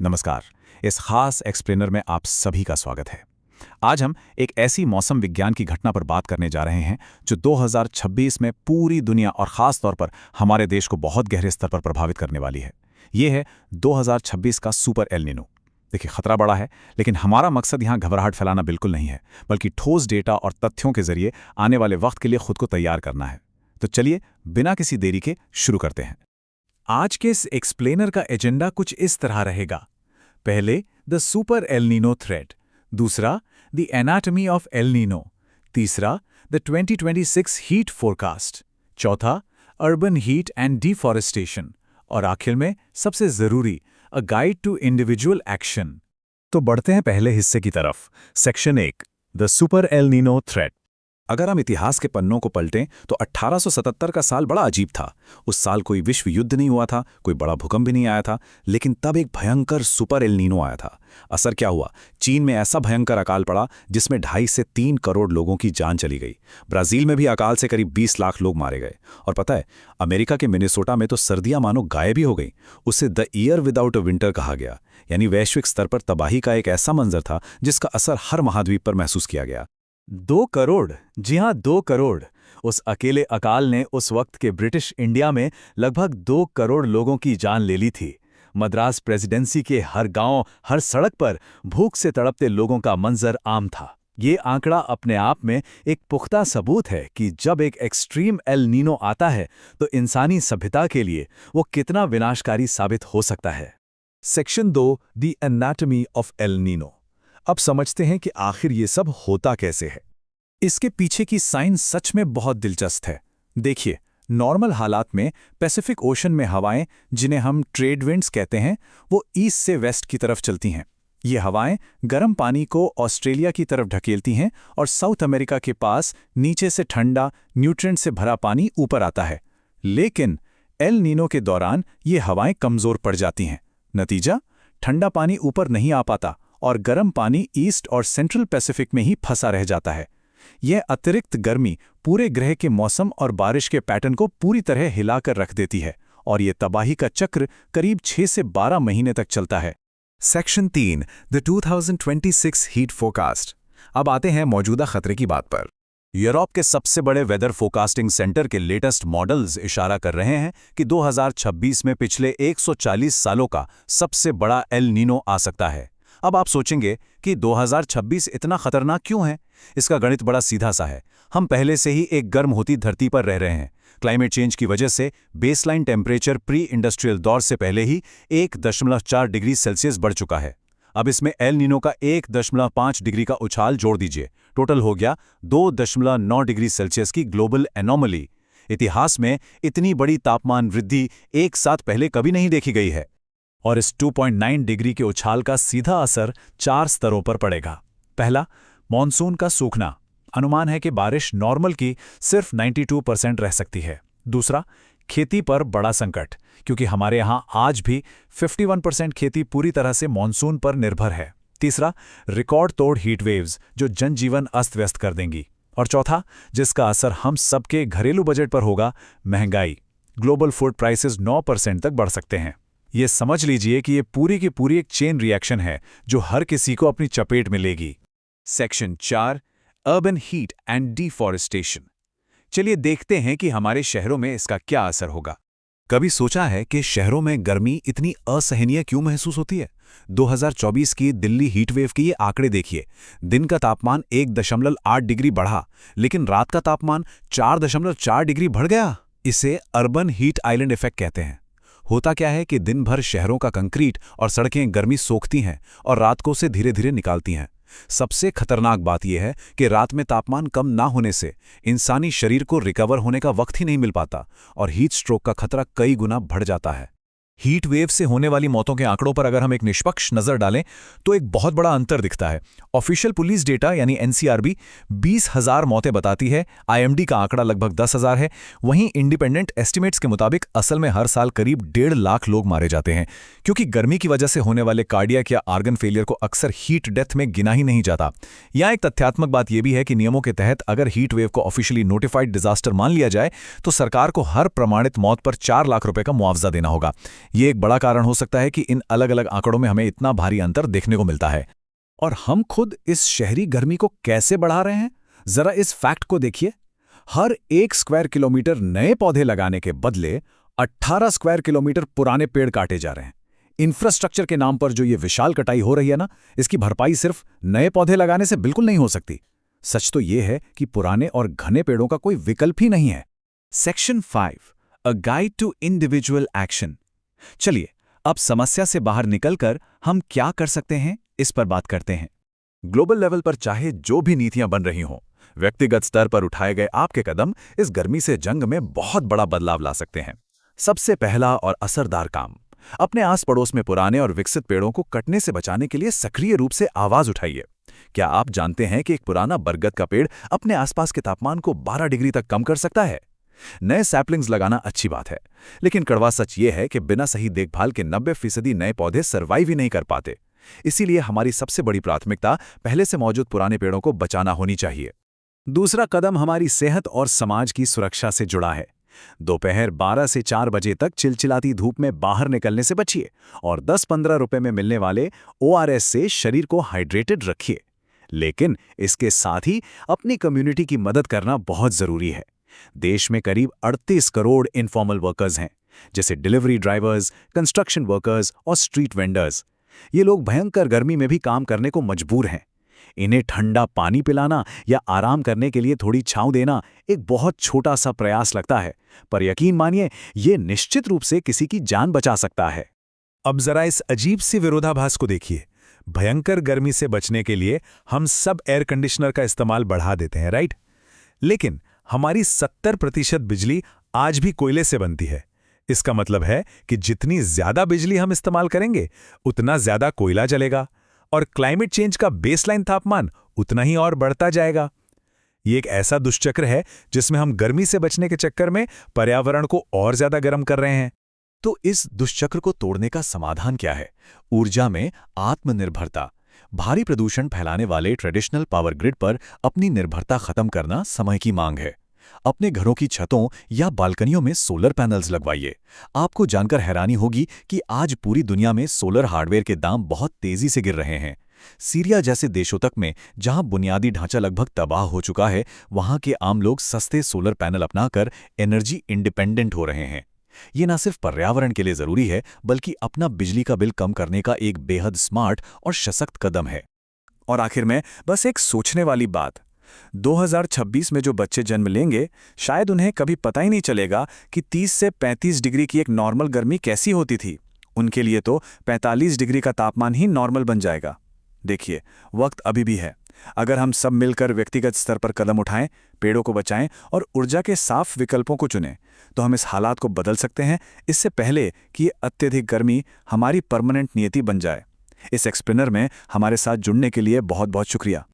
नमस्कार। इस खास एक्सप्लेनर में आप सभी का स्वागत है। आज हम एक ऐसी मौसम विज्ञान की घटना पर बात करने जा रहे हैं जो 2026 में पूरी दुनिया और ख़ास तौर पर हमारे देश को बहुत गहरे स्तर पर प्रभावित करने वाली है। ये है 2026 का सुपर एल नीनो। देखिए, खतरा बड़ा है, लेकिन हमारा मकसद यहाँ घबराहट फैलाना बिल्कुल नहीं है, बल्कि ठोस डेटा और तथ्यों के जरिए आने वाले वक्त के लिए खुद को तैयार करना है। तो चलिए, बिना किसी देरी के शुरू करते हैं। आज के इस एक्सप्लेनर का एजेंडा कुछ इस तरह रहेगा। पहले the super El Nino threat, दूसरा the anatomy of El Nino, तीसरा द 2026 हीट फोरकास्ट, चौथा अर्बन हीट एंड डिफॉरेस्टेशन, और आखिर में सबसे जरूरी a guide to individual action. तो बढ़ते हैं पहले हिस्से की तरफ। Section 1, the super El Nino threat. अगर हम इतिहास के पन्नों को पलटें तो 1877 का साल बड़ा अजीब था। उस साल कोई विश्व युद्ध नहीं हुआ था, कोई बड़ा भूकंप भी नहीं आया था, लेकिन तब एक भयंकर सुपर एल नीनो आया था। असर क्या हुआ? चीन में ऐसा भयंकर अकाल पड़ा जिसमें 2.5 से 3 करोड़ लोगों की जान चली गई। ब्राजील में भी अकाल से करीब 20 लाख लोग मारे गए। और पता है, अमेरिका के मिनेसोटा में तो सर्दियां मानो गायब ही हो गई। उसे the year without a winter कहा गया। यानी वैश्विक स्तर पर तबाही का एक ऐसा मंजर था जिसका असर हर महाद्वीप पर महसूस किया गया। 2 करोड़, जी हां, 2 करोड़। उस अकेले अकाल ने उस वक्त के ब्रिटिश इंडिया में लगभग 2 करोड़ लोगों की जान ले ली थी। मद्रास प्रेसिडेंसी के हर गांव, हर सड़क पर भूख से तड़पते लोगों का मंजर आम था। ये आंकड़ा अपने आप में एक पुख्ता सबूत है कि जब एक एक्सट्रीम एल नीनो आता है तो इंसानी सभ्यता के लिए वो कितना विनाशकारी साबित हो सकता है। Section 2, the anatomy of El Nino. अब समझते हैं कि आखिर ये सब होता कैसे है। इसके पीछे की साइंस सच में बहुत दिलचस्प है। देखिए, नॉर्मल हालात में पैसिफिक ओशन में हवाएं, जिन्हें हम ट्रेड विंड्स कहते हैं, वो ईस्ट से वेस्ट की तरफ चलती हैं। ये हवाएं गर्म पानी को ऑस्ट्रेलिया की तरफ ढकेलती हैं और साउथ अमेरिका के पास नीचे से ठंडा, न्यूट्रिएंट से भरा पानी ऊपर आता है। लेकिन एल नीनो के दौरान ये हवाएं कमजोर पड़ जाती हैं। नतीजा, ठंडा पानी ऊपर नहीं आ पाता और गर्म पानी ईस्ट और सेंट्रल पैसिफिक में ही फंसा रह जाता है। यह अतिरिक्त गर्मी पूरे ग्रह के मौसम और बारिश के पैटर्न को पूरी तरह हिलाकर रख देती है और ये तबाही का चक्र करीब 6 से 12 महीने तक चलता है। Section 3, the 2026 heat forecast. अब आते हैं मौजूदा खतरे की बात पर। यूरोप के सबसे बड़े वेदर फोरकास्टिंग सेंटर के लेटेस्ट मॉडल्स इशारा कर रहे हैं कि 2026 में पिछले 140 सालों का सबसे बड़ा एल नीनो आ सकता है। अब आप सोचेंगे कि 2026 इतना खतरनाक क्यों है? इसका गणित बड़ा सीधा सा है। हम पहले से ही एक गर्म होती धरती पर रह रहे हैं। क्लाइमेट चेंज की वजह से बेसलाइन टेम्परेचर प्री इंडस्ट्रियल दौर से पहले ही 1.4 डिग्री सेल्सियस बढ़ चुका है। अब इसमें एल नीनो का 1.5 डिग्री का उछाल जोड़ दीजिए, टोटल हो गया 2.9 डिग्री सेल्सियस की ग्लोबल एनोमली। इतिहास में इतनी बड़ी तापमान वृद्धि एक साथ पहले कभी नहीं देखी गई है। और इस 2.9 डिग्री के उछाल का सीधा असर 4 स्तरों पर पड़ेगा। पहला, मॉनसून का सूखना। अनुमान है कि बारिश नॉर्मल की सिर्फ 92% रह सकती है। दूसरा, खेती पर बड़ा संकट, क्योंकि हमारे यहां आज भी 51% खेती पूरी तरह से मॉनसून पर निर्भर है। तीसरा, रिकॉर्ड तोड़ हीट वेव्स जो जनजीवन अस्त व्यस्त कर देंगी। और चौथा, जिसका असर हम सबके घरेलू बजट पर होगा, महंगाई। ग्लोबल फूड प्राइसेस 9% तक बढ़ सकते हैं। ये समझ लीजिए कि ये पूरी की पूरी एक चेन रिएक्शन है जो हर किसी को अपनी चपेट में लेगी। Section 4, urban heat and deforestation. चलिए देखते हैं कि हमारे शहरों में इसका क्या असर होगा। कभी सोचा है कि शहरों में गर्मी इतनी असहनीय क्यों महसूस होती है? 2024 की दिल्ली हीटवेव के ये आंकड़े देखिए। दिन का तापमान 1.8 डिग्री बढ़ा, लेकिन रात का तापमान 4.4 डिग्री बढ़ गया। इसे अर्बन हीट आइलैंड इफेक्ट कहते हैं। होता क्या है कि दिन भर शहरों का कंक्रीट और सड़कें गर्मी सोखती हैं और रात को उसे धीरे धीरे निकालती हैं। सबसे खतरनाक बात यह है कि रात में तापमान कम ना होने से इंसानी शरीर को रिकवर होने का वक्त ही नहीं मिल पाता और हीट स्ट्रोक का खतरा कई गुना बढ़ जाता है। हीट वेव से होने वाली मौतों के आंकड़ों पर अगर हम एक निष्पक्ष नजर डालें तो एक बहुत बड़ा अंतर दिखता है। ऑफिशियल पुलिस डेटा यानी एनसीआरबी 20,000 मौतें बताती है, आईएमडी का आंकड़ा लगभग 10,000 है। वहीं इंडिपेंडेंट एस्टिमेट्स के मुताबिक असल में हर साल करीब 1.5 लाख लोग मारे जाते हैं, क्योंकि गर्मी की वजह से होने वाले कार्डियक या आर्गन फेलियर को अक्सर हीट डेथ में गिना ही नहीं जाता। यहाँ एक तथ्यात्मक बात यह भी है कि नियमों के तहत अगर हीट वेव को ऑफिशियली नोटिफाइड डिजास्टर मान लिया जाए तो सरकार को हर प्रमाणित मौत पर 4 लाख रुपए का मुआवजा देना होगा। ये एक बड़ा कारण हो सकता है कि इन अलग अलग आंकड़ों में हमें इतना भारी अंतर देखने को मिलता है। और हम खुद इस शहरी गर्मी को कैसे बढ़ा रहे हैं, जरा इस फैक्ट को देखिए। हर 1 स्क्वायर किलोमीटर नए पौधे लगाने के बदले 18 स्क्वायर किलोमीटर पुराने पेड़ काटे जा रहे हैं। इंफ्रास्ट्रक्चर के नाम पर जो ये विशाल कटाई हो रही है ना, इसकी भरपाई सिर्फ नए पौधे लगाने से बिल्कुल नहीं हो सकती। सच तो ये है कि पुराने और घने पेड़ों का कोई विकल्प ही नहीं है। Section 5, a guide to individual action. चलिए, अब समस्या से बाहर निकलकर हम क्या कर सकते हैं, इस पर बात करते हैं। ग्लोबल लेवल पर चाहे जो भी नीतियां बन रही हों, व्यक्तिगत स्तर पर उठाए गए आपके कदम इस गर्मी से जंग में बहुत बड़ा बदलाव ला सकते हैं। सबसे पहला और असरदार काम, अपने आस पड़ोस में पुराने और विकसित पेड़ों को कटने से बचाने के लिए सक्रिय रूप से आवाज उठाइए। क्या आप जानते हैं कि एक पुराना बरगद का पेड़ अपने आसपास के तापमान को 12 डिग्री तक कम कर सकता है? नए सैपलिंग्स लगाना अच्छी बात है, लेकिन कड़वा सच ये है कि बिना सही देखभाल के 90% नए पौधे सर्वाइव ही नहीं कर पाते। इसीलिए हमारी सबसे बड़ी प्राथमिकता पहले से मौजूद पुराने पेड़ों को बचाना होनी चाहिए। दूसरा कदम हमारी सेहत और समाज की सुरक्षा से जुड़ा है। दोपहर 12 से 4 बजे तक चिलचिलाती धूप में बाहर निकलने से बचिए और 10-15 रुपए में मिलने वाले ORS से शरीर को हाइड्रेटेड रखिए। लेकिन इसके साथ ही अपनी कम्युनिटी की मदद करना बहुत जरूरी है। देश में करीब 38 करोड़ इनफॉर्मल वर्कर्स हैं, जैसे डिलीवरी ड्राइवर्स, कंस्ट्रक्शन वर्कर्स और स्ट्रीट वेंडर्स। ये लोग भयंकर गर्मी में भी काम करने को मजबूर हैं। इन्हें ठंडा पानी पिलाना या आराम करने के लिए थोड़ी छांव देना एक बहुत छोटा सा प्रयास लगता है, पर यकीन मानिए ये निश्चित रूप से किसी की जान बचा सकता है। अब जरा इस अजीब सी विरोधाभास को देखिए। भयंकर गर्मी से बचने के लिए हम सब एयर कंडीशनर का इस्तेमाल बढ़ा देते हैं, राइट? लेकिन हमारी 70% बिजली आज भी कोयले से बनती है। इसका मतलब है कि जितनी ज्यादा बिजली हम इस्तेमाल करेंगे, उतना ज्यादा कोयला जलेगा और क्लाइमेट चेंज का बेसलाइन तापमान उतना ही और बढ़ता जाएगा। ये एक ऐसा दुष्चक्र है जिसमें हम गर्मी से बचने के चक्कर में पर्यावरण को और ज्यादा गर्म कर रहे हैं। तो इस दुष्चक्र को तोड़ने का समाधान क्या है? ऊर्जा में आत्मनिर्भरता। भारी प्रदूषण फैलाने वाले ट्रेडिशनल पावर ग्रिड पर अपनी निर्भरता खत्म करना समय की मांग है। अपने घरों की छतों या बालकनियों में सोलर पैनल्स लगवाइए। आपको जानकर हैरानी होगी कि आज पूरी दुनिया में सोलर हार्डवेयर के दाम बहुत तेजी से गिर रहे हैं। सीरिया जैसे देशों तक में, जहां बुनियादी ढांचा लगभग तबाह हो चुका है, वहां के आम लोग सस्ते सोलर पैनल अपनाकर एनर्जी इंडिपेंडेंट हो रहे हैं। ये न सिर्फ पर्यावरण के लिए जरूरी है, बल्कि अपना बिजली का बिल कम करने का एक बेहद स्मार्ट और सशक्त कदम है। और आखिर में बस एक सोचने वाली बात, 2026 में जो बच्चे जन्म लेंगे, शायद उन्हें कभी पता ही नहीं चलेगा कि 30 से 35 डिग्री की एक नॉर्मल गर्मी कैसी होती थी। उनके लिए तो 45 डिग्री का तापमान ही नॉर्मल बन जाएगा। देखिए, वक्त अभी भी है। अगर हम सब मिलकर व्यक्तिगत स्तर पर कदम उठाएं, पेड़ों को बचाएं और ऊर्जा के साफ विकल्पों को चुनें, तो हम इस हालात को बदल सकते हैं, इससे पहले कि ये अत्यधिक गर्मी हमारी परमानेंट नियति बन जाए। इस एक्सप्लेनर में हमारे साथ जुड़ने के लिए बहुत बहुत शुक्रिया।